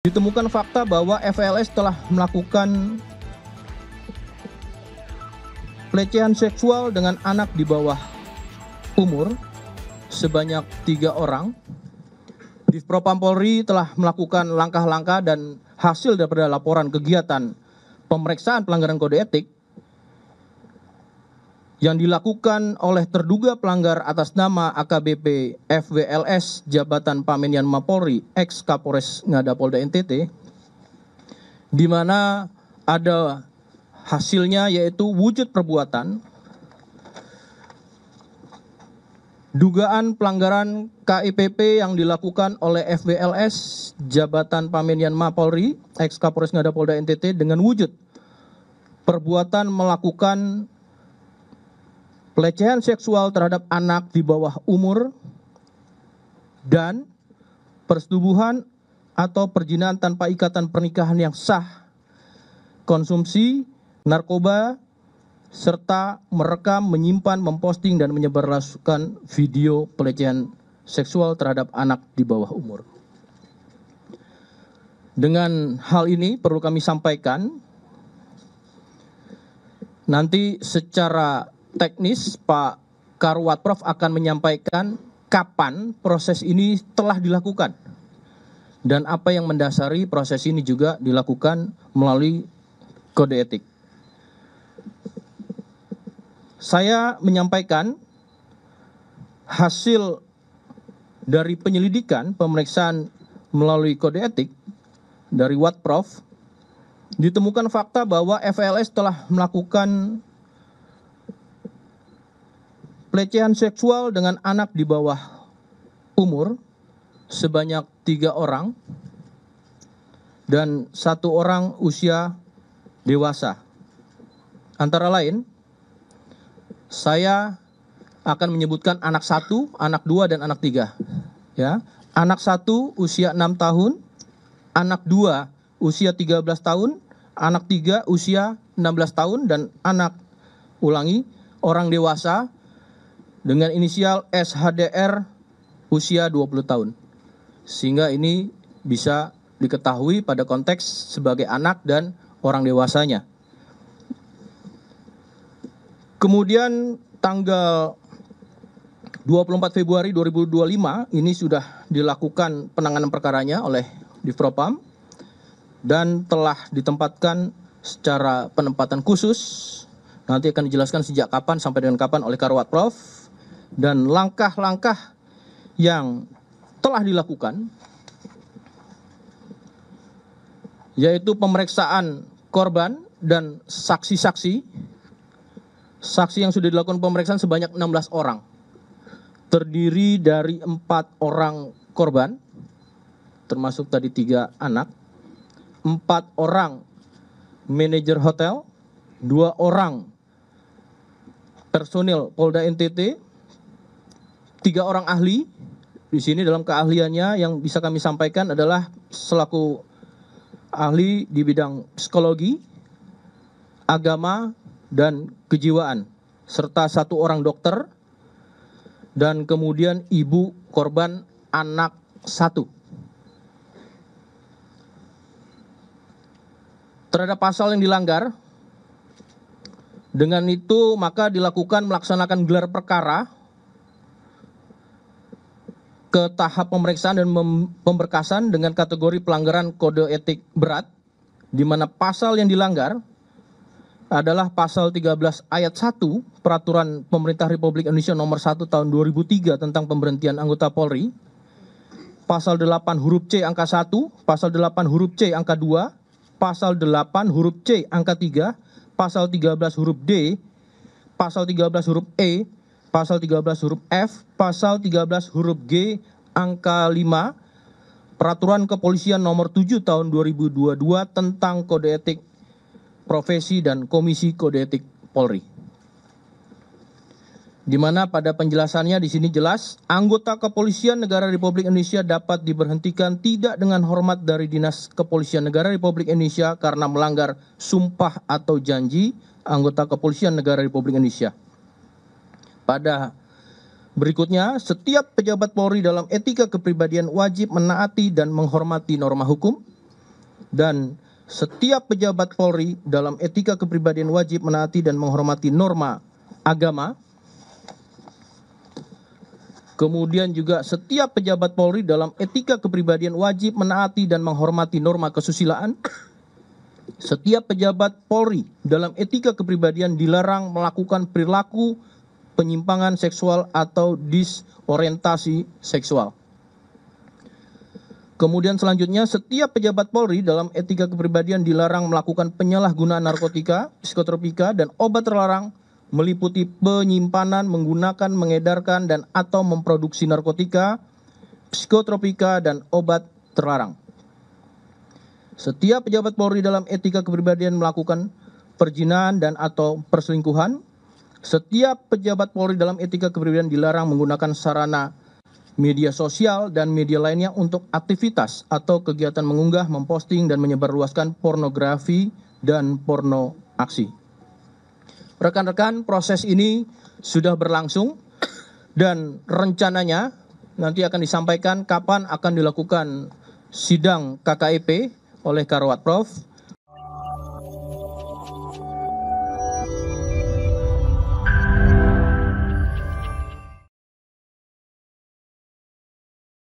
Ditemukan fakta bahwa FLS telah melakukan pelecehan seksual dengan anak di bawah umur sebanyak 3 orang. Divpropam Polri telah melakukan langkah-langkah dan hasil daripada laporan kegiatan pemeriksaan pelanggaran kode etik yang dilakukan oleh terduga pelanggar atas nama AKBP FWLS Jabatan Pamenian Mapolri ex Kapolres Ngada Polda NTT, di mana ada hasilnya yaitu wujud perbuatan dugaan pelanggaran KIPP yang dilakukan oleh FWLS Jabatan Pamenian Mapolri ex Kapolres Ngada Polda NTT dengan wujud perbuatan melakukan pelecehan seksual terhadap anak di bawah umur dan persetubuhan atau perjinaan tanpa ikatan pernikahan yang sah, konsumsi narkoba, serta merekam, menyimpan, memposting, dan menyebarluaskan video pelecehan seksual terhadap anak di bawah umur. Dengan hal ini perlu kami sampaikan, nanti secara teknis Pak Karwat Prof akan menyampaikan kapan proses ini telah dilakukan dan apa yang mendasari proses ini juga dilakukan melalui kode etik. Saya menyampaikan hasil dari penyelidikan pemeriksaan melalui kode etik dari Watprof, ditemukan fakta bahwa FLS telah melakukan pelecehan seksual dengan anak di bawah umur sebanyak 3 orang dan 1 orang usia dewasa. Antara lain, saya akan menyebutkan anak 1, anak 2, dan anak 3. Ya. Anak 1 usia 6 tahun, anak 2 usia 13 tahun, anak 3 usia 16 tahun, dan anak, ulangi, orang dewasa dengan inisial SHDR usia 20 tahun. Sehingga ini bisa diketahui pada konteks sebagai anak dan orang dewasanya. Kemudian tanggal 24 Februari 2025 ini sudah dilakukan penanganan perkaranya oleh Divpropam dan telah ditempatkan secara penempatan khusus. Nanti akan dijelaskan sejak kapan sampai dengan kapan oleh Karwat Prof. Dan langkah-langkah yang telah dilakukan yaitu pemeriksaan korban dan saksi-saksi. Saksi yang sudah dilakukan pemeriksaan sebanyak 16 orang. Terdiri dari 4 orang korban, termasuk tadi 3 anak, 4 orang manajer hotel, 2 orang personil Polda NTT, 3 orang ahli. Di sini dalam keahliannya yang bisa kami sampaikan adalah selaku ahli di bidang psikologi, agama, dan kejiwaan, serta 1 orang dokter, dan kemudian ibu korban anak 1. Terhadap pasal yang dilanggar, dengan itu maka dilakukan melaksanakan gelar perkara ke tahap pemeriksaan dan pemberkasan dengan kategori pelanggaran kode etik berat, di mana pasal yang dilanggar adalah pasal 13 ayat 1 Peraturan Pemerintah Republik Indonesia nomor 1 tahun 2003 tentang pemberhentian anggota Polri, pasal 8 huruf C angka 1, pasal 8 huruf C angka 2, pasal 8 huruf C angka 3, pasal 13 huruf D, pasal 13 huruf E, pasal 13 huruf F, pasal 13 huruf G angka 5, Peraturan Kepolisian nomor 7 tahun 2022 tentang kode etik profesi dan Komisi Kode Etik Polri. Di mana pada penjelasannya di sini jelas, anggota Kepolisian Negara Republik Indonesia dapat diberhentikan tidak dengan hormat dari Dinas Kepolisian Negara Republik Indonesia karena melanggar sumpah atau janji anggota Kepolisian Negara Republik Indonesia. Pada berikutnya, setiap pejabat Polri dalam etika kepribadian wajib menaati dan menghormati norma hukum, Dan setiap pejabat Polri dalam etika kepribadian wajib menaati dan menghormati norma agama. Kemudian juga setiap pejabat Polri dalam etika kepribadian wajib menaati dan menghormati norma kesusilaan. Setiap pejabat Polri dalam etika kepribadian dilarang melakukan perilaku penyimpangan seksual atau disorientasi seksual. Kemudian selanjutnya, setiap pejabat Polri dalam etika kepribadian dilarang melakukan penyalahgunaan narkotika, psikotropika, dan obat terlarang meliputi penyimpanan, menggunakan, mengedarkan, dan atau memproduksi narkotika, psikotropika, dan obat terlarang. Setiap pejabat Polri dalam etika kepribadian melakukan perzinahan dan atau perselingkuhan. Setiap pejabat Polri dalam etika kepribadian dilarang menggunakan sarana media sosial dan media lainnya untuk aktivitas atau kegiatan mengunggah, memposting, dan menyebarluaskan pornografi dan porno aksi. Rekan-rekan, proses ini sudah berlangsung dan rencananya nanti akan disampaikan kapan akan dilakukan sidang KKEP oleh Karawat Prof.